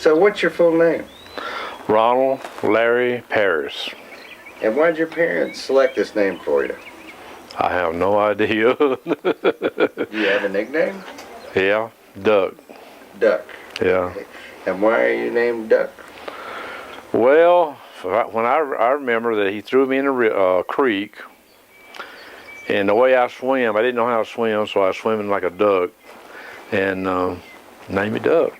So what's your full name? Ronald Larry Paris. And why'd your parents select this name for you? I have no idea. Do you have a nickname? Yeah, Duck. Duck. Yeah. And why are you named Duck? Well, when I remember that he threw me in a creek, and the way I swim, I didn't know how to swim, so I was swimming like a duck, and named me Duck.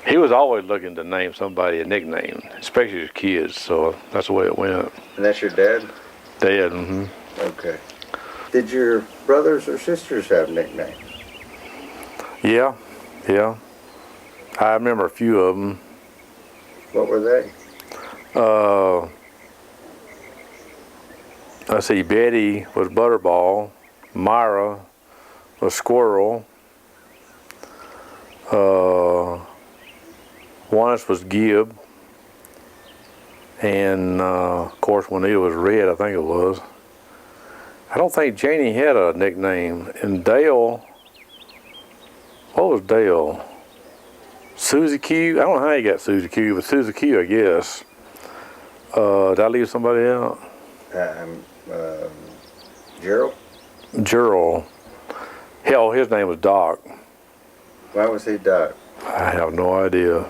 He was always looking to name somebody a nickname, especially his kids, so that's the way it went. And that's your dad? Dad, mm-hmm. Okay. Did your brothers or sisters have nicknames? Yeah. I remember a few of them. What were they? Let's see, Betty was Butterball, Myra was Squirrel, Juanis was Gib, and of course Juanita was Red, I think it was. I don't think Janie had a nickname. And Dale, what was Dale? Susie Q? I don't know how he got Susie Q, but Susie Q, I guess. Did I leave somebody out? Gerald? Gerald. Hell, his name was Doc. Why was he Doc? I have no idea.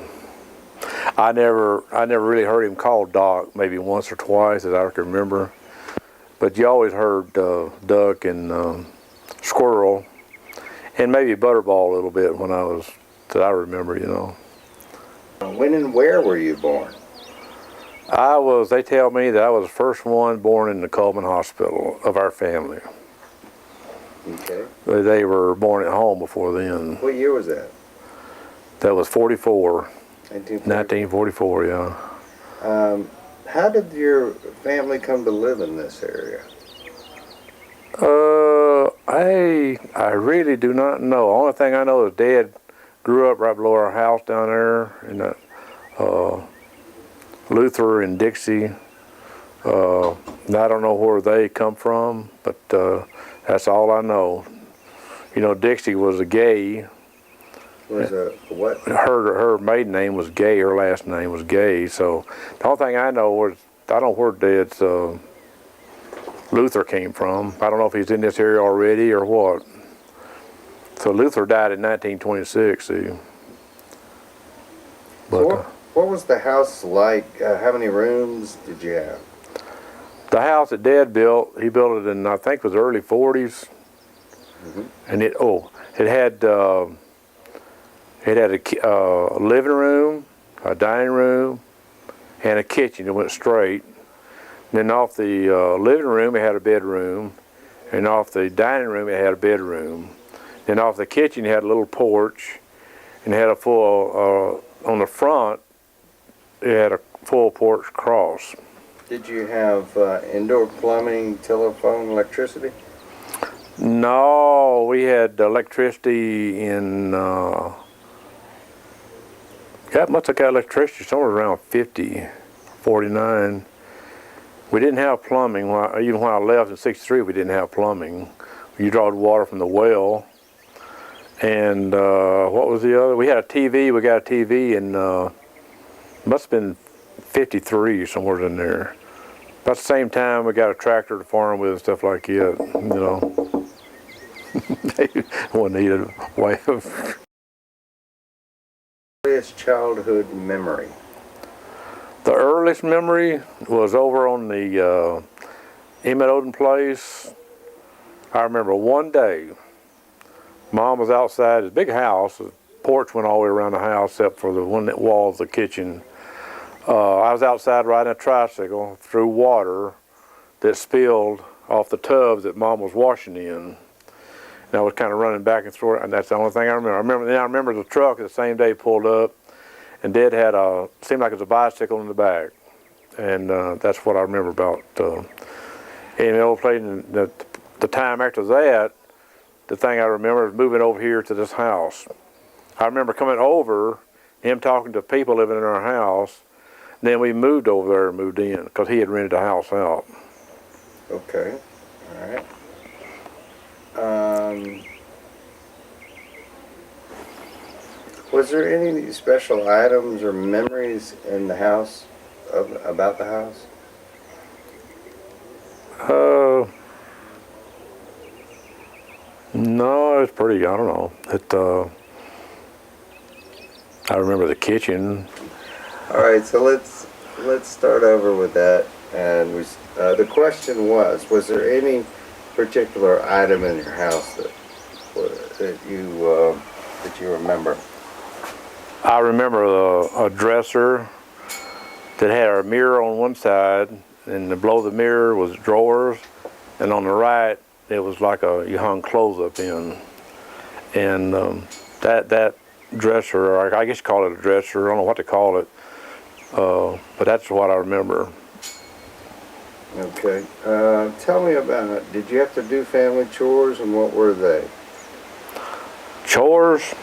I never really heard him called Doc, maybe once or twice that I can remember. But you always heard Duck and Squirrel, and maybe Butterball a little bit that I remember, you know. When and where were you born? They tell me that I was the first one born in the Coleman Hospital of our family. Okay. They were born at home before then. What year was that? That was 44. 1944, yeah. How did your family come to live in this area? I really do not know. The only thing I know is Dad grew up right below our house down there in the Luther and Dixie. And I don't know where they come from, but that's all I know. You know, Dixie was a Gay. Was a what? Her maiden name was Gay. Her last name was Gay. So the only thing I know is I don't know where Dad's Luther came from. I don't know if he's in this area already or what. So Luther died in 1926. See. But, so what was the house like? How many rooms did you have? The house that Dad built, he built it in I think it was the early 40s, and it had a living room, a dining room, and a kitchen. It went straight. And then off the living room, it had a bedroom, and off the dining room, it had a bedroom. Then off the kitchen, it had a little porch, and it had a full on the front. It had a full porch cross. Did you have indoor plumbing, telephone, electricity? No, we had electricity in. Must have got electricity somewhere around 50, 49. We didn't have plumbing. Even when I left in '63, we didn't have plumbing. You drawed water from the well. And what was the other? We had a TV. We got a TV in, must have been 53, somewhere in there. About the same time, we got a tractor to farm with and stuff like that, you know. One needed a way of. Earliest childhood memory? The earliest memory was over on the Emmett Oden place. I remember one day, Mom was outside, this big house, the porch went all the way around the house except for the one wall of the kitchen. I was outside riding a tricycle through water that spilled off the tubs that Mom was washing in. And I was kind of running back and forth, and that's the only thing I remember. I remember the truck the same day pulled up, and Dad had seemed like it was a bicycle in the back. And that's what I remember about. And the time after that, the thing I remember is moving over here to this house. I remember coming over, him talking to people living in our house. Then we moved over there and moved in because he had rented the house out. Okay, all right. Was there any special items or memories in the house about the house? No, it's pretty. I don't know. I remember the kitchen. All right, so let's start over with that. And the question was there any particular item in your house that you remember? I remember a dresser that had a mirror on one side, and below the mirror was drawers, and on the right it was like you hung clothes up in. And that dresser, or I guess you call it a dresser, I don't know what to call it, but that's what I remember. Okay. Tell me about it. Did you have to do family chores, and what were they? Chores?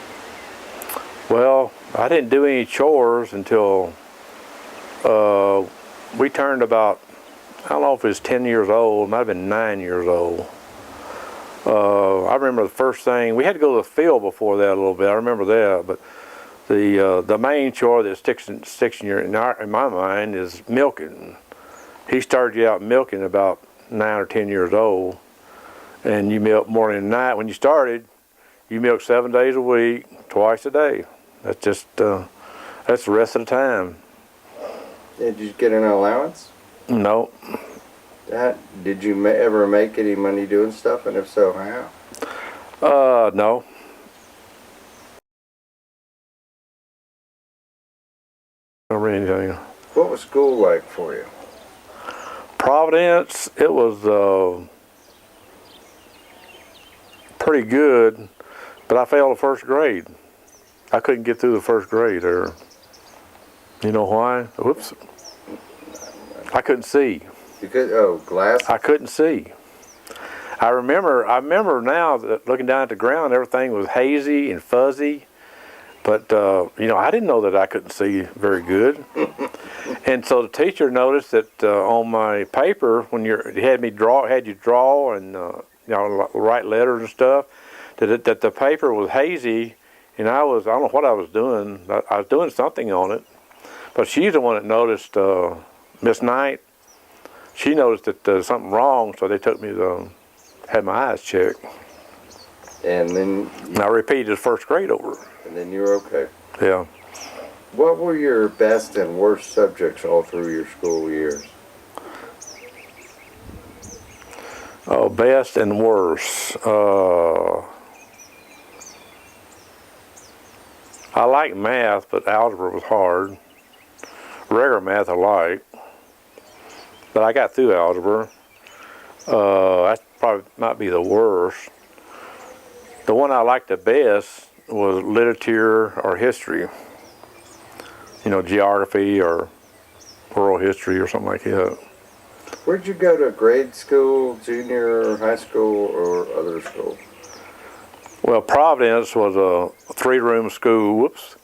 Well, I didn't do any chores until we turned about, I don't know if it was 10 years old, it might have been 9 years old. I remember the first thing, we had to go to the field before that a little bit, I remember that, but the main chore that sticks in my mind is milking. He started you out milking about 9 or 10 years old, and you milk morning and night. When you started, you milked 7 days a week, twice a day. That's just, that's the rest of the time. Did you get an allowance? No. Did you ever make any money doing stuff, and if so, how? No. Don't read anything. What was school like for you? Providence, it was pretty good, but I failed the first grade. I couldn't get through the first grade there. You know why? Whoops. I couldn't see. Glasses? I couldn't see. I remember now that looking down at the ground, everything was hazy and fuzzy. But, I didn't know that I couldn't see very good. And so the teacher noticed that on my paper, when you had you draw and, write letters and stuff, that the paper was hazy, and I don't know what I was doing. I was doing something on it. But she's the one that noticed, Miss Knight. She noticed that there was something wrong, so they took me to have my eyes checked. And then... I repeated the first grade over. And then you were okay? Yeah. What were your best and worst subjects all through your school years? Oh, best and worst. I like math, but algebra was hard. Regular math I like, but I got through algebra. That probably might be the worst. The one I liked the best was literature or history. Geography or world history or something like that. Where'd you go to grade school, junior high school, or other school? Well, Providence was a 3-room school. Whoops.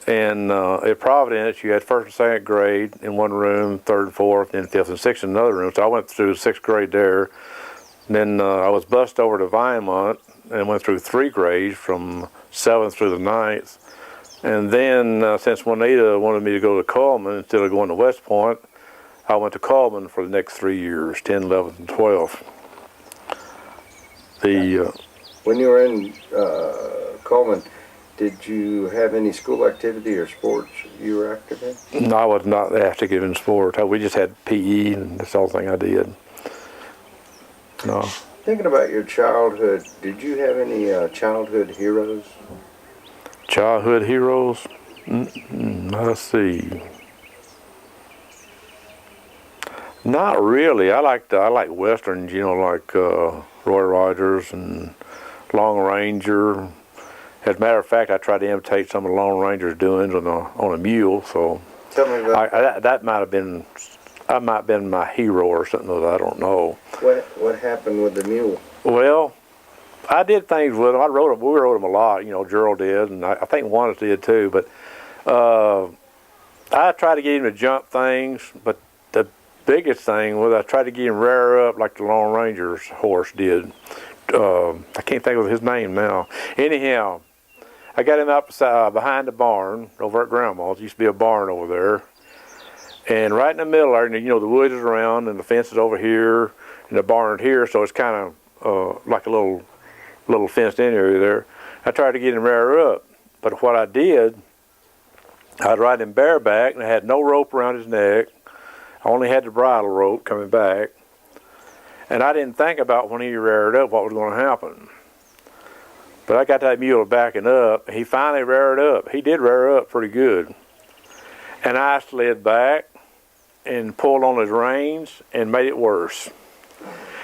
And at Providence, you had first and second grade in one room, third and fourth, then fifth and sixth in another room. So I went through 6th grade there. And then I was bused over to Vinemont and went through 3 grades from 7th through the 9th. And then since Juanita wanted me to go to Coleman instead of going to West Point, I went to Coleman for the next 3 years, 10, 11th, and 12th. When you were in Coleman, did you have any school activity or sports you were active in? No, I was not active in sport. We just had PE, and that's the whole thing I did. No. Thinking about your childhood, did you have any childhood heroes? Childhood heroes? Let's see. Not really. I like westerns, like Roy Rogers and Long Ranger. As a matter of fact, I tried to imitate some of the Lone Ranger's doings on a mule. So tell me about that might have been my hero or something that I don't know. What happened with the mule? Well, I did things with him. We rode him a lot. Gerald did, and I think Juanis did too. But I tried to get him to jump things. But the biggest thing was I tried to get him rear up like the Lone Ranger's horse did. I can't think of his name now. Anyhow, I got him up behind the barn over at Grandma's. There used to be a barn over there. And right in the middle there, you know, the woods is around and the fence is over here and the barn here, so it's kind of like a little fenced-in area there. I tried to get him reared up, but what I did, I'd ride him bareback and I had no rope around his neck. I only had the bridle rope coming back. And I didn't think about when he reared up what was going to happen. But I got that mule backing up. He finally reared up. He did rear up pretty good. And I slid back and pulled on his reins and made it worse.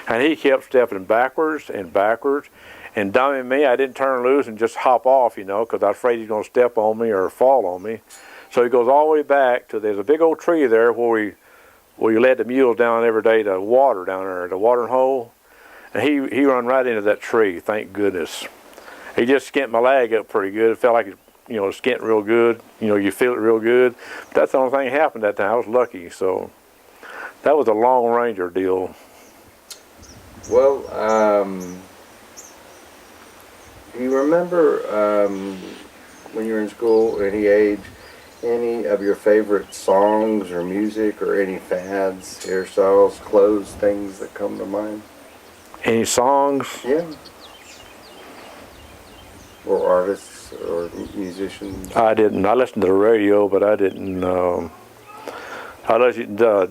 And he kept stepping backwards and backwards. And dumbing me, I didn't turn loose and just hop off, you know, because I was afraid he's going to step on me or fall on me. So he goes all the way back to, there's a big old tree there where we led the mules down every day to water down there, the watering hole. And he run right into that tree, thank goodness. He just skint my leg up pretty good. It felt like it, you know, skint real good. You know, you feel it real good. But that's the only thing that happened that time. I was lucky. So that was a long ranger deal. Well, do you remember when you were in school, any age, any of your favorite songs or music or any fads, hairstyles, clothes, things that come to mind? Any songs? Yeah. Or artists or musicians? I didn't. I listened to the radio, but I didn't. I listened to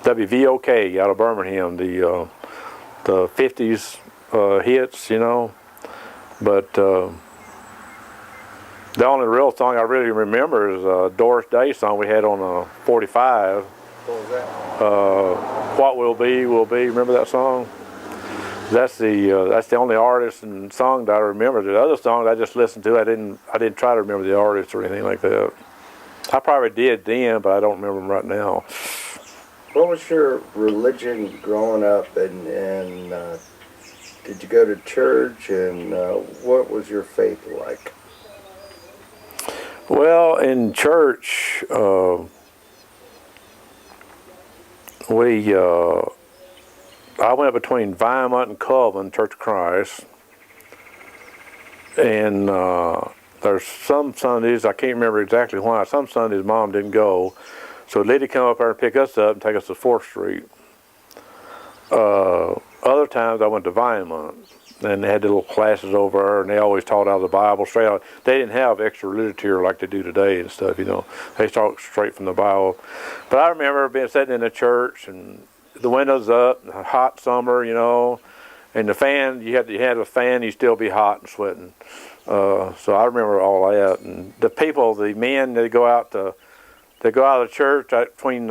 WVOK out of Birmingham, the 50s hits, you know. But the only real song I really remember is a Doris Day song we had on a 45. What was that? What Will Be, Will Be. Remember that song? That's the only artist and song that I remember. The other songs I just listened to, I didn't try to remember the artist or anything like that. I probably did then, but I don't remember them right now. What was your religion growing up, and did you go to church, and what was your faith like? Well, in church, I went between Vineland and Coven Church of Christ, and there's some Sundays, I can't remember exactly why, some Sundays Mom didn't go, so Liddy come up there and pick us up and take us to 4th Street. Other times I went to Vineland, and they had the little classes over there, and they always taught out of the Bible straight out. They didn't have extra literature like they do today and stuff, you know. They taught straight from the Bible. But I remember being sitting in the church, and the windows up, hot summer, you know, and the fan, you had a fan, you'd still be hot and sweating. So I remember all that. And the people, the men, they go out of the church between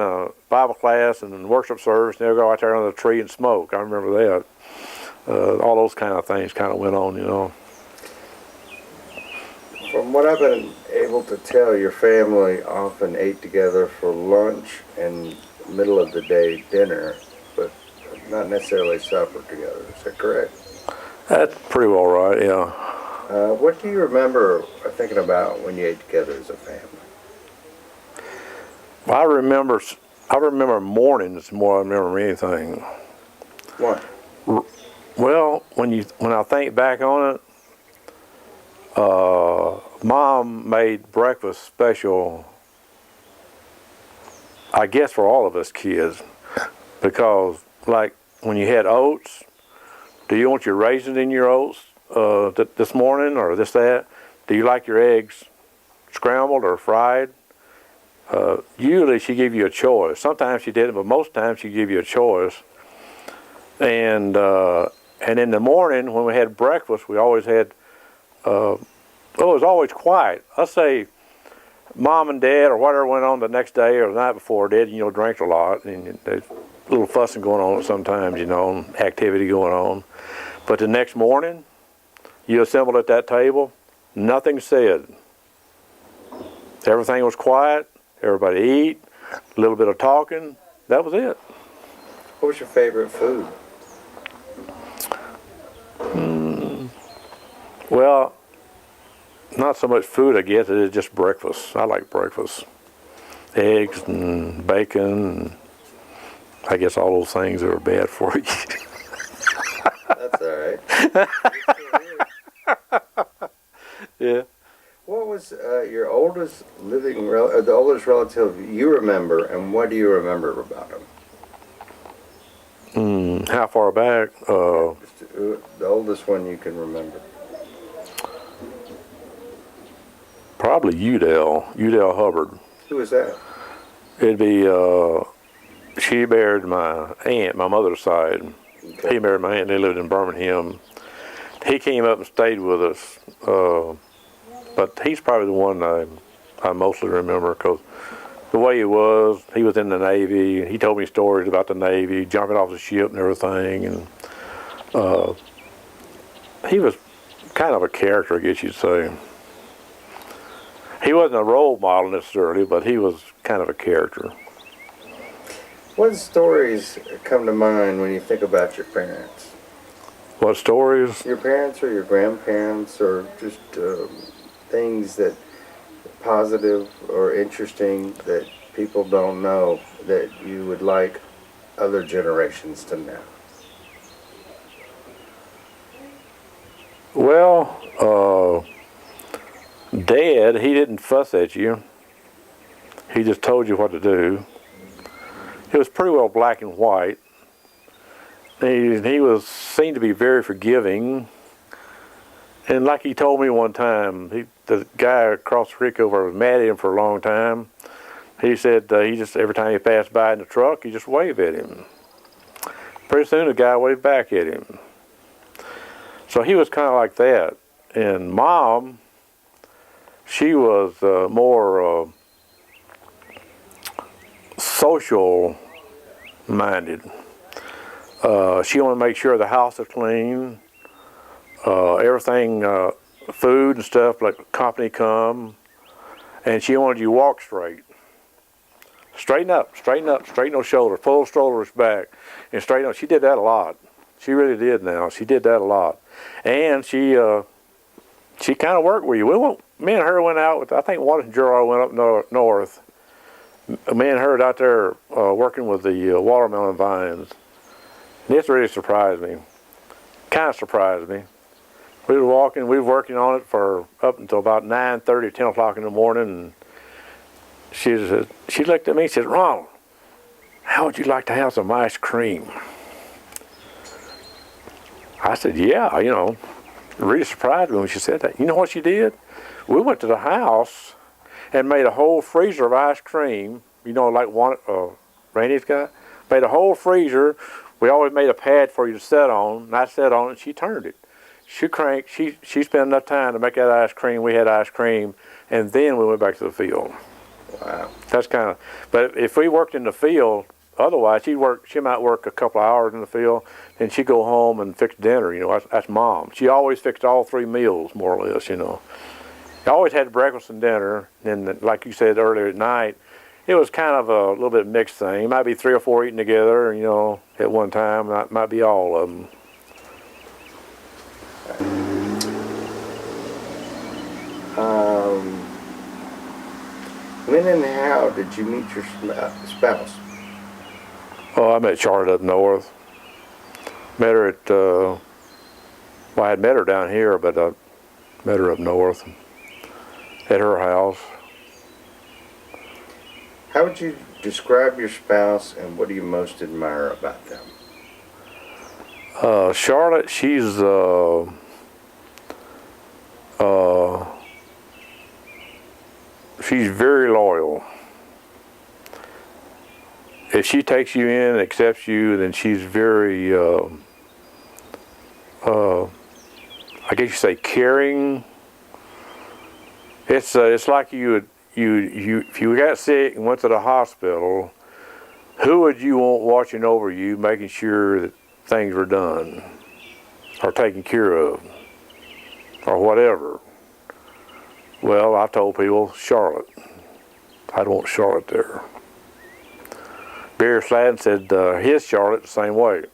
Bible class and worship service, and they'll go out there under the tree and smoke. I remember that. All those kind of things kind of went on, you know. From what I've been able to tell, your family often ate together for lunch and middle of the day dinner, but not necessarily supper together. Is that correct? That's pretty well right, yeah. What do you remember thinking about when you ate together as a family? I remember mornings more than I remember anything. What? Well, when I think back on it, Mom made breakfast special, I guess, for all of us kids, because like when you had oats, do you want your raisins in your oats this morning or that? Do you like your eggs scrambled or fried? Usually she gave you a choice. Sometimes she didn't, but most times she gave you a choice. And in the morning when we had breakfast, we always had, it was always quiet. Let's say Mom and Dad or whatever went on the next day or the night before did, you know, drank a lot, and there's a little fussing going on sometimes, you know, activity going on. But the next morning, you assembled at that table, nothing said. Everything was quiet, everybody eat, a little bit of talking, that was it. What was your favorite food? Well, not so much food, I guess, it's just breakfast. I like breakfast. Eggs and bacon, and I guess all those things that are bad for you. That's all right. Yeah. What was your oldest the oldest relative you remember, and what do you remember about him? How far back? Just, the oldest one you can remember. Probably Udell Hubbard. Who was that? It'd be, she married my aunt, my mother's side. Okay. He married my aunt, they lived in Birmingham. He came up and stayed with us, but he's probably the one I mostly remember because the way he was in the Navy. He told me stories about the Navy, jumping off the ship and everything, and he was kind of a character, I guess you'd say. He wasn't a role model necessarily, but he was kind of a character. What stories come to mind when you think about your parents? What stories? Your parents or your grandparents, or just things that positive or interesting that people don't know that you would like other generations to know? Well, Dad, he didn't fuss at you. He just told you what to do. It was pretty well black and white. He seemed to be very forgiving. And like he told me one time, the guy across the creek over was mad at him for a long time. He said he just, every time he passed by in the truck, he just waved at him. Pretty soon the guy waved back at him. So he was kind of like that. And Mom, she was more social minded. She wanted to make sure the house was clean, everything, food and stuff, like company come, and she wanted you to walk straight. Straighten up, straighten those shoulders, pull those shoulders back, and straighten up. She did that a lot. She really did now. She did that a lot. And she kind of worked with you. Me and her went out with, I think one of July went up north. Me and her out there working with the watermelon vines. And this really surprised me. Kind of surprised me. We were working on it for up until about 9:30, 10 o'clock in the morning, and she looked at me and said, "Ronald, how would you like to have some ice cream?" I said, "Yeah," It really surprised me when she said that. You know what she did? We went to the house and made a whole freezer of ice cream, like one Randy's got. Made a whole freezer. We always made a pad for you to sit on, and I sat on it, and she turned it. She spent enough time to make that ice cream. We had ice cream, and then we went back to the field. Wow. That's kind of, but if we worked in the field, otherwise she might work a couple of hours in the field, and she'd go home and fix dinner. That's Mom. She always fixed all three meals, more or less. She always had breakfast and dinner, and like you said earlier at night, it was kind of a little bit mixed thing. It might be 3 or 4 eating together, at one time. It might be all of them. When and how did you meet your spouse? Oh, I met Charlotte up north. Met her at, I had met her down here, but I met her up north at her house. How would you describe your spouse, and what do you most admire about them? Charlotte, she's she's very loyal. If she takes you in and accepts you, then she's very, I guess you say, caring. It's like if you got sick and went to the hospital, who would you want watching over you, making sure that things were done or taken care of or whatever? Well, I told people Charlotte. I'd want Charlotte there. Barry Sladden said his Charlotte the same way.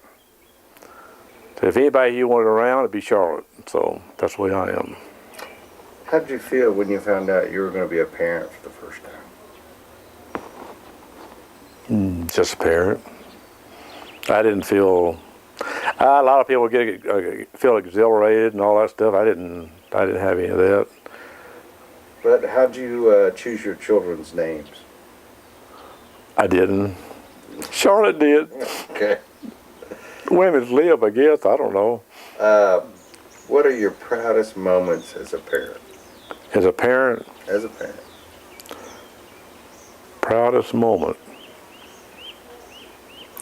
So if anybody you wanted around, it'd be Charlotte. So that's the way I am. How did you feel when you found out you were going to be a parent for the first time? Just a parent. I didn't feel. A lot of people feel exhilarated and all that stuff. I I didn't have any of that. But how'd you choose your children's names? I didn't. Charlotte did. Okay. Women's lib, I guess. I don't know. What are your proudest moments as a parent? As a parent, As a parent. proudest moment.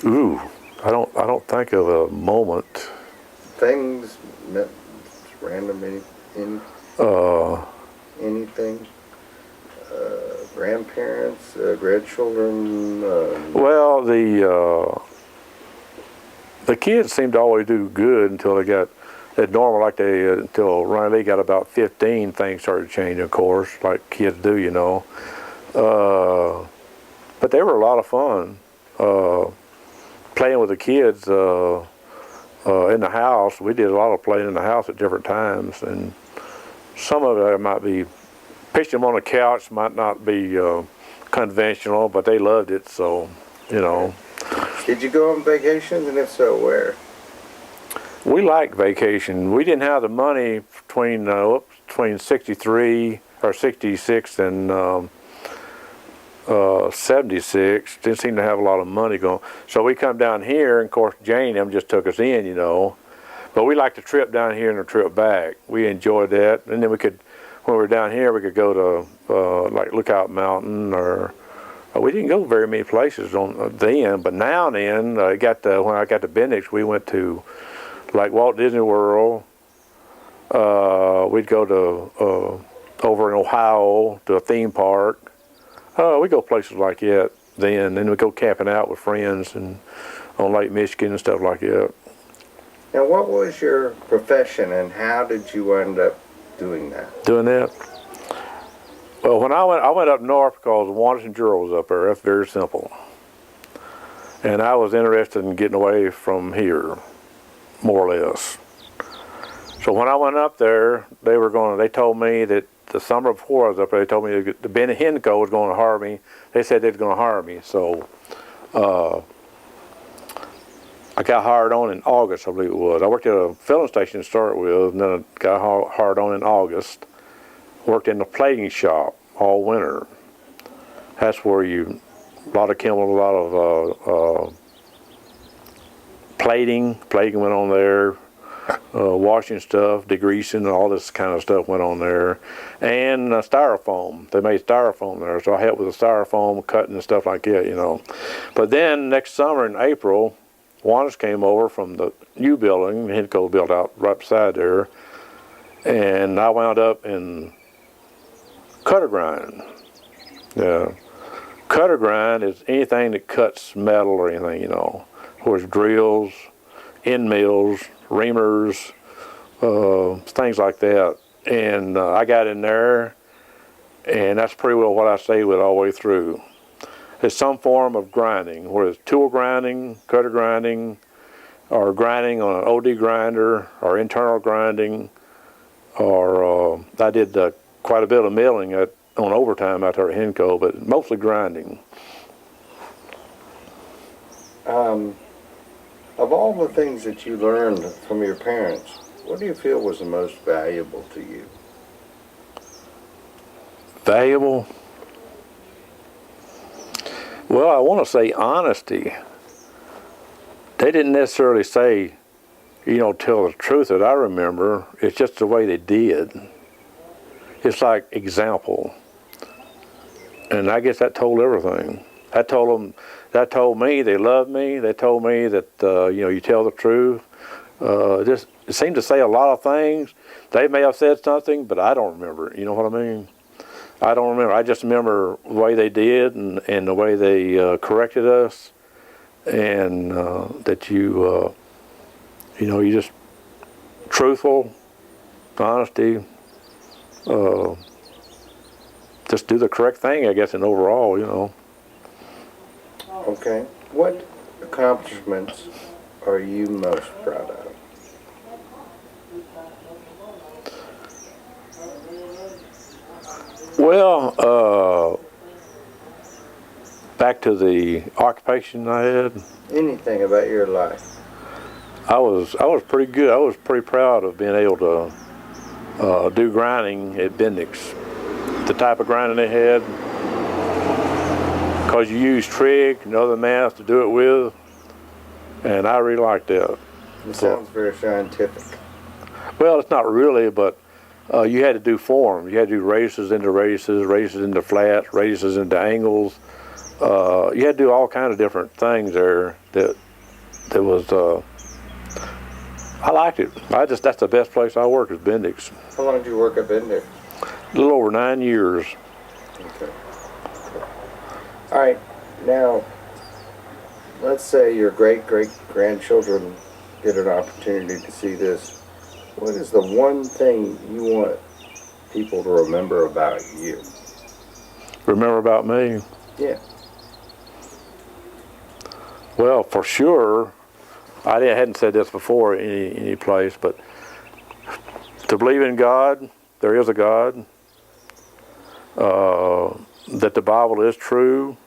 Ooh, I don't think of a moment. Things, random, anything. Grandparents, grandchildren. Well, the kids seemed to always do good until they got that normal, like until Ronnie got about 15, things started changing, of course, like kids do, you know. But they were a lot of fun. Playing with the kids in the house. We did a lot of playing in the house at different times, and some of it might be pitching them on the couch, might not be conventional, but they loved it, so, you know. Did you go on vacations, and if so, where? We liked vacation. We didn't have the money between 63 or 66 and 76. Didn't seem to have a lot of money going. So we come down here, and of course Jane and them just took us in, you know. But we liked the trip down here and the trip back. We enjoyed that. And then we could, when we were down here, we could go to like Lookout Mountain, or we didn't go very many places on then. But now and then, when I got to Bendix, we went to like Walt Disney World. We'd go to over in Ohio to a theme park. We go places like that then. Then we go camping out with friends and on Lake Michigan and stuff like that. Now, what was your profession, and how did you end up doing that? Doing that? Well, when I went up north because Wanderers and Jurors was up there. That's very simple. And I was interested in getting away from here, more or less. So when I went up there, they told me that the summer before I was up there, they told me that the Ben Henco was going to hire me. They said they were going to hire me. So I got hired on in August, I believe it was. I worked at a filling station to start with, and then I got hired on in August. Worked in the plating shop all winter. That's where a lot of chemical, a lot of plating went on there. Washing stuff, degreasing, all this kind of stuff went on there. And styrofoam. They made styrofoam there, so I helped with the styrofoam, cutting and stuff like that, you know. But then next summer in April, Juanis came over from the new building, Henco built out right beside there, and I wound up in cutter grind. Cutter grind is anything that cuts metal or anything, you know. Of course, drills, end mills, reamers, things like that. And I got in there, and that's pretty well what I stayed with all the way through. It's some form of grinding, whether it's tool grinding, cutter grinding, or grinding on an OD grinder, or internal grinding, or I did quite a bit of milling on overtime out there at Henco, but mostly grinding. Of all the things that you learned from your parents, what do you feel was the most valuable to you? Valuable? Well, I want to say honesty. They didn't necessarily say, you know, tell the truth that I remember. It's just the way they did. It's like example. And I guess that told everything. That told me they loved me. They told me that, you know, you tell the truth. It seemed to say a lot of things. They may have said something, but I don't remember it. You know what I mean? I don't remember. I just remember the way they did and the way they corrected us, and that you know, you just truthful, honesty, just do the correct thing, I guess, in overall, you know. Okay. What accomplishments are you most proud of? Well, back to the occupation I had. Anything about your life? I was pretty good. I was pretty proud of being able to do grinding at Bendix. The type of grinding they had, because you use trig and other math to do it with, and I really liked that. It sounds very scientific. Well, it's not really, but you had to do forms. You had to do races into flats, races into angles. You had to do all kinds of different things there. That was. I liked it. That's the best place I worked is Bendix. How long did you work at Bendix? A little over 9 years. Okay. All right. Now, let's say your great-great-grandchildren get an opportunity to see this. What is the one thing you want people to remember about you? Remember about me? Yeah. Well, for sure, I hadn't said this before any place, but to believe in God, there is a God, that the Bible is true,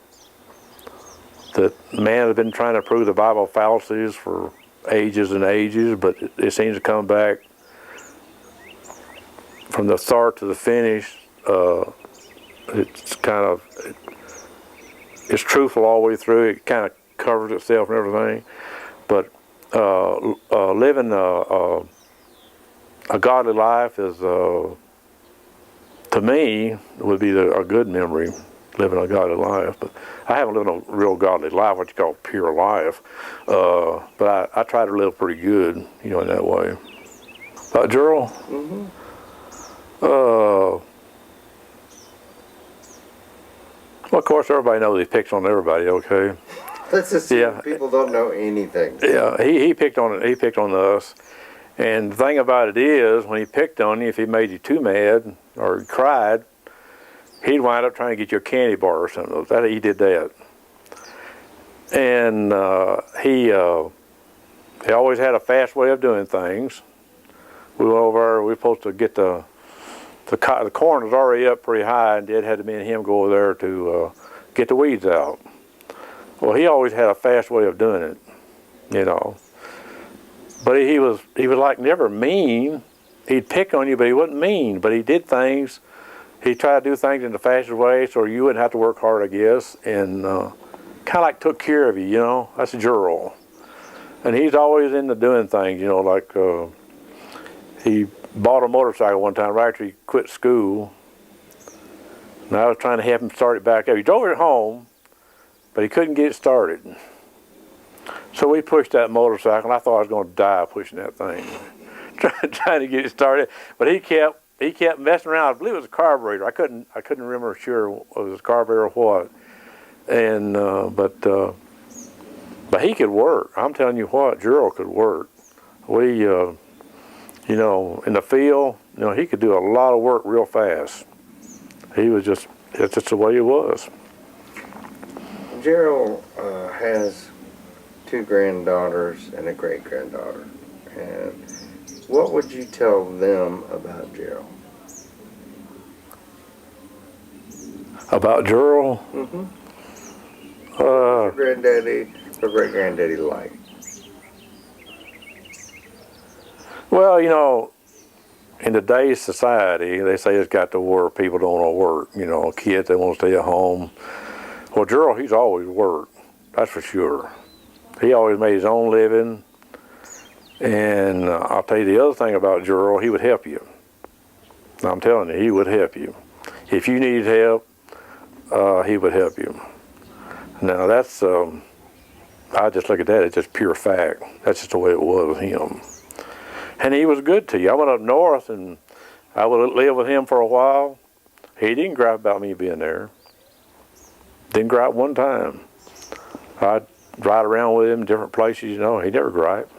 that man has been trying to prove the Bible fallacies for ages and ages, but it seems to come back from the start to the finish. It's it's truthful all the way through. It kind of covers itself and everything, but living a godly life is, to me, would be a good memory, living a godly life. But I haven't lived a real godly life, what you call pure life. But I try to live pretty good, in that way. Gerald? Mm-hmm. Well, of course, everybody knows he picks on everybody, okay? Let's assume people don't know anything. Yeah, he picked on us. And the thing about it is, when he picked on you, if he made you too mad or cried, he'd wind up trying to get you a candy bar or something. He did that. And he always had a fast way of doing things. We went over, we were supposed to get the corn was already up pretty high, and Dad had me and him go over there to get the weeds out. Well, he always had a fast way of doing it, But he was like never mean. He'd pick on you, but he wasn't mean. But he did things. He tried to do things in the fastest way, so you wouldn't have to work hard, I guess. And kind of like took care of you, That's Gerald. And he's always into doing things, like he bought a motorcycle one time right after he quit school. And I was trying to help him start it back up. He drove it home, but he couldn't get it started. So we pushed that motorcycle, and I thought I was going to die pushing that thing, trying to get it started. But he kept messing around. I believe it was a carburetor. I couldn't remember sure if it was a carburetor or what. And but he could work. I'm telling you what, Gerald could work. We in the field, he could do a lot of work real fast. That's just the way he was. Gerald has 2 granddaughters and a great-granddaughter. And what would you tell them about Gerald? About Gerald? Mm-hmm. Her great-granddaddy like? Well, in today's society, they say it's got to work. People don't want to work. Kids, they want to stay at home. Well, Gerald, he's always worked. That's for sure. He always made his own living. And I'll tell you the other thing about Gerald, he would help you. I'm telling you, he would help you. If you needed help, he would help you. Now, that's, I just look at that, it's just pure fact. That's just the way it was with him. And he was good to you. I went up north, and I would live with him for a while. He didn't gripe about me being there. Didn't gripe one time. I'd ride around with him in different places, he never griped.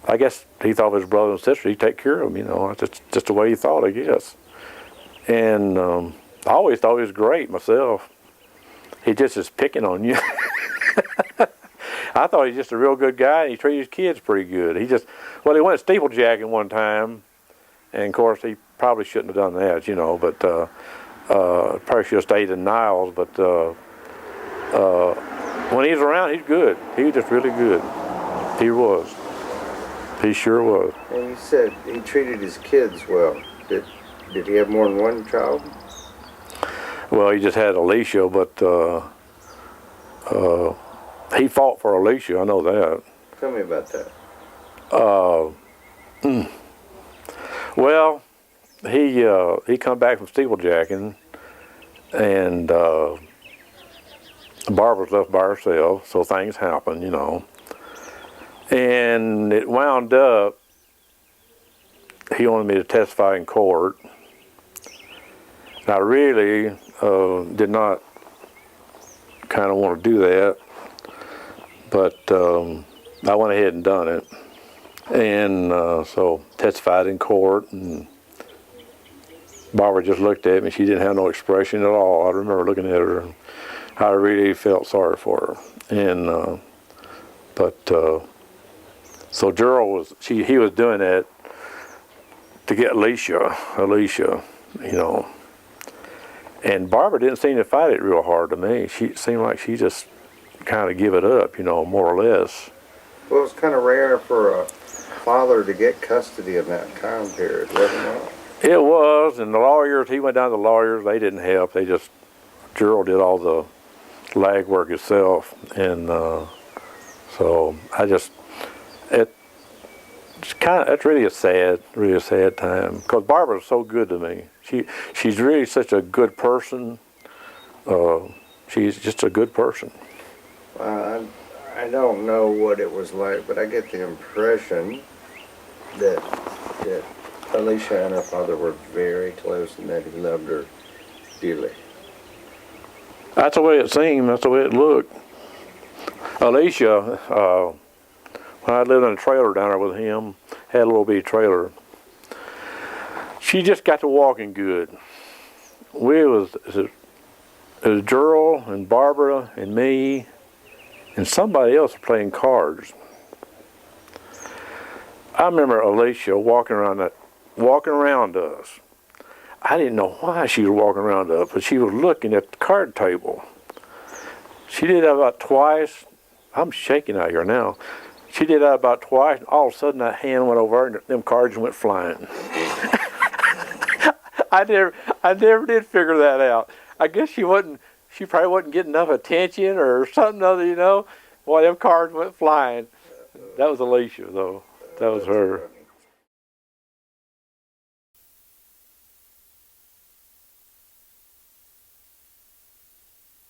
I guess he thought of his brother and sister, he'd take care of them, It's just the way he thought, I guess. And I always thought he was great myself. He just is picking on you. I thought he was just a real good guy, and he treated his kids pretty good. He went steeplejacking one time, and of course he probably shouldn't have done that, but probably should have stayed in Niles, but when he's around, he's good. He was just really good. He was. He sure was. And you said he treated his kids well. Did he have more than one child? Well, he just had Alicia, but he fought for Alicia. I know that. Tell me about that. Well, he come back from steeplejacking, and Barbara's left by herself, so things happen, you know. And it wound up, he wanted me to testify in court. I really did not kind of want to do that, but I went ahead and done it. And so testified in court, and Barbara just looked at me. She didn't have no expression at all. I remember looking at her. I really felt sorry for her. And so Gerald he was doing that to get Alicia, you know. And Barbara didn't seem to fight it real hard to me. She seemed like she just kind of give it up, you know, more or less. Well, it was kind of rare for a father to get custody in that time period, wasn't it? It was, and the lawyers, he went down to the lawyers, they didn't help. Gerald did all the lag work himself. And so it's really a sad time. Because Barbara's so good to me. She's really such a good person. She's just a good person. I don't know what it was like, but I get the impression that Alicia and her father were very close and that he loved her dearly. That's the way it seemed. That's the way it looked. Alicia, when I lived in a trailer down there with him, had a little bitty trailer. She just got to walking good. It was Gerald and Barbara and me and somebody else playing cards. I remember Alicia walking around us. I didn't know why she was walking around us, but she was looking at the card table. She did that about twice. I'm shaking out here now. She did that about twice, and all of a sudden that hand went over and them cards went flying. I never did figure that out. I guess she probably wasn't getting enough attention or something other, you know. Boy, them cards went flying. That was Alicia, though. That was her.